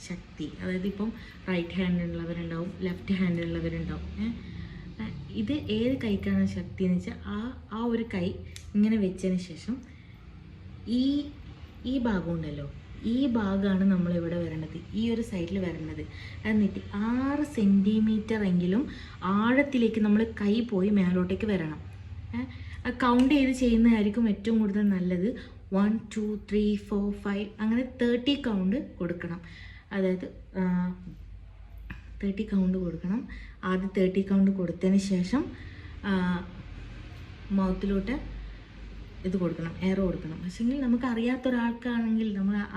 ശക്തി. അതായത് ഇപ്പം right hand ഉള്ളവരുണ്ടാവും, left hand ഉള്ളവരുണ്ടാവും. ഇത് ഏത് കൈക്കാണ് ശക്തി എന്ന് വെച്ചാൽ ആ ഒരു കൈ ഇങ്ങനെ വെച്ചതിന് ശേഷം ഈ ഭാഗം ഉണ്ടല്ലോ, ഈ ഭാഗമാണ് നമ്മളിവിടെ വരേണ്ടത്, ഈ ഒരു സൈഡിൽ വരേണ്ടത്. എന്നിട്ട് 6 സെൻറ്റിമീറ്റർ എങ്കിലും ആഴത്തിലേക്ക് നമ്മൾ കൈ പോയി മേലോട്ടേക്ക് വരണം. കൗണ്ട് ചെയ്ത് ചെയ്യുന്നതായിരിക്കും ഏറ്റവും കൂടുതൽ നല്ലത്. 1 2 3 4 5 അങ്ങനെ 30 കൗണ്ട് കൊടുക്കണം. അതായത് 30 കൗണ്ട് കൊടുക്കണം. ആദ്യം 30 കൗണ്ട് കൊടുത്തതിന് ശേഷം മൗത്തിലോട്ട് ഇത് കൊടുക്കണം, എയർ കൊടുക്കണം. പക്ഷേങ്കിൽ നമുക്ക് അറിയാത്ത ഒരാൾക്കാണെങ്കിൽ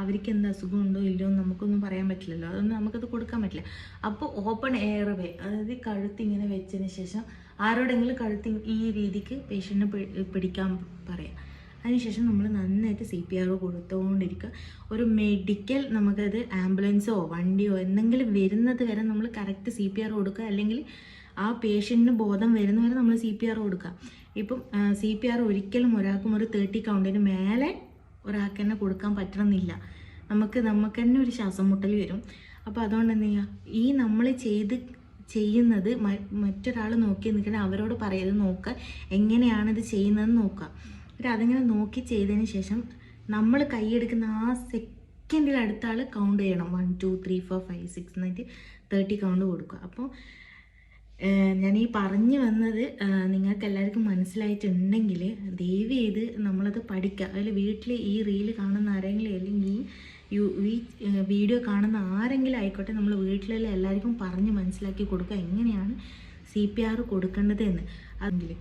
അവർക്ക് എന്ത് അസുഖമുണ്ടോ ഇല്ലയോ എന്ന് നമുക്കൊന്നും പറയാൻ പറ്റില്ലല്ലോ, അതൊന്നും നമുക്കത് കൊടുക്കാൻ പറ്റില്ല. അപ്പോൾ ഓപ്പൺ എയർ വേ, അതായത് കഴുത്ത് ഇങ്ങനെ വെച്ചതിന് ശേഷം ആരോടെങ്കിലും കഴുത്ത് ഈ രീതിക്ക് പേഷ്യൻറ്റിനെ പിടിക്കാൻ പറയാം. അതിനുശേഷം നമ്മൾ നന്നായിട്ട് CPR കൊടുത്തുകൊണ്ടിരിക്കുക. ഒരു മെഡിക്കൽ നമുക്കത് ആംബുലൻസോ വണ്ടിയോ എന്തെങ്കിലും വരുന്നത് വരെ നമ്മൾ കറക്റ്റ് CPR കൊടുക്കുക. അല്ലെങ്കിൽ ആ പേഷ്യൻറ്റിന് ബോധം വരുന്നവരെ നമ്മൾ CPR കൊടുക്കുക. ഇപ്പം CPR ഒരിക്കലും ഒരാൾക്കും ഒരു 30 കൗണ്ടിന് മേലെ ഒരാൾക്ക് തന്നെ കൊടുക്കാൻ പറ്റണമെന്നില്ല. നമുക്ക് തന്നെ ഒരു ശ്വാസം മുട്ടൽ വരും. അപ്പോൾ അതുകൊണ്ട് എന്ത് ചെയ്യുക, ഈ നമ്മൾ ചെയ്യുന്നത് മറ്റൊരാൾ നോക്കി നിൽക്കണേ, അവരോട് പറയരുത്, നോക്കുക എങ്ങനെയാണിത് ചെയ്യുന്നതെന്ന് നോക്കുക. എന്നിട്ട് അതിങ്ങനെ നോക്കി ചെയ്തതിന് ശേഷം നമ്മൾ കൈയെടുക്കുന്ന ആ സെക്കൻഡിൽ അടുത്ത ആൾ കൗണ്ട് ചെയ്യണം. 1 2 3 4 5 6 എന്നിട്ട് 30 കൗണ്ട് കൊടുക്കുക. അപ്പോൾ ഞാൻ ഈ പറഞ്ഞു വന്നത് നിങ്ങൾക്ക് എല്ലാവർക്കും മനസ്സിലായിട്ടുണ്ടെങ്കിൽ ദയവ് ചെയ്ത് നമ്മളത് പഠിക്കുക. അതിൽ വീട്ടിൽ ഈ റീല് കാണുന്ന ആരെങ്കിലും അല്ലെങ്കിൽ ഈ വീഡിയോ കാണുന്ന ആരെങ്കിലും ആയിക്കോട്ടെ, നമ്മൾ വീട്ടിലുള്ള എല്ലാവർക്കും പറഞ്ഞ് മനസ്സിലാക്കി കൊടുക്കുക എങ്ങനെയാണ് CPR കൊടുക്കേണ്ടത് എന്ന്. അതിൽ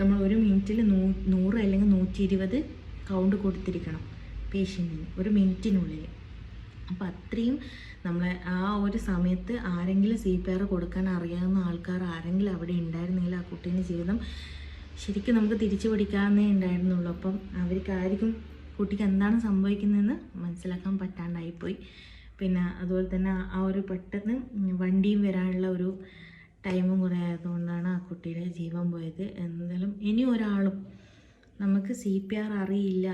നമ്മൾ 1 മിനിറ്റിൽ 100 അല്ലെങ്കിൽ 120 കൗണ്ട് കൊടുത്തിരിക്കണം പേഷ്യൻറ്റിന് 1 മിനിറ്റിനുള്ളിൽ. അപ്പോൾ അത്രയും നമ്മളെ ആ ഒരു സമയത്ത് ആരെങ്കിലും CPR കൊടുക്കാൻ അറിയാവുന്ന ആൾക്കാർ ആരെങ്കിലും അവിടെ ഉണ്ടായിരുന്നെങ്കിൽ ആ കുട്ടീൻ്റെ ജീവിതം ശരിക്കും നമുക്ക് തിരിച്ചു പിടിക്കാവുന്നേ ഉണ്ടായിരുന്നുള്ളൂ. അപ്പം അവർക്കായിരിക്കും കുട്ടിക്ക് എന്താണ് സംഭവിക്കുന്നതെന്ന് മനസ്സിലാക്കാൻ പറ്റാണ്ടായിപ്പോയി. പിന്നെ അതുപോലെ തന്നെ ആ ഒരു പെട്ടെന്ന് വണ്ടിയും വരാനുള്ള ഒരു ടൈമും കൂടെ ആയതുകൊണ്ടാണ് ആ കുട്ടിയുടെ ജീവൻ പോയത്. എന്തായാലും ഇനി ഒരാളും നമുക്ക് CPR അറിയില്ല,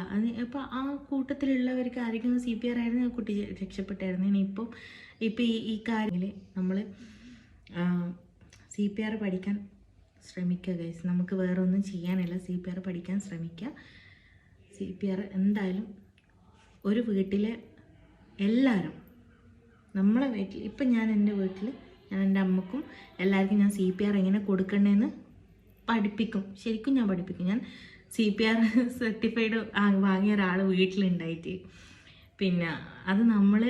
അപ്പോൾ ആ കൂട്ടത്തിലുള്ളവർക്ക് ആരെങ്കിലും CPR ആയിരുന്നു ആ കുട്ടി രക്ഷപ്പെട്ടായിരുന്നു. ഇനിയിപ്പോൾ ഈ കാര്യത്തിൽ നമ്മൾ CPR പഠിക്കാൻ ശ്രമിക്കുക ഗൈസ്. നമുക്ക് വേറെ ഒന്നും ചെയ്യാനില്ല, CPR പഠിക്കാൻ ശ്രമിക്കുക. CPR എന്തായാലും ഒരു വീട്ടിലെ എല്ലാവരും, നമ്മളെ വീട്ടിൽ ഇപ്പം ഞാൻ എൻ്റെ വീട്ടിൽ ഞാൻ എൻ്റെ അമ്മക്കും എല്ലാവർക്കും ഞാൻ CPR എങ്ങനെ കൊടുക്കണ്ടേന്ന് പഠിപ്പിക്കും. ശരിക്കും ഞാൻ പഠിപ്പിക്കും. ഞാൻ CPR സർട്ടിഫൈഡ് വാങ്ങിയ ഒരാൾ വീട്ടിലുണ്ടായിട്ട്. പിന്നെ അത് നമ്മൾ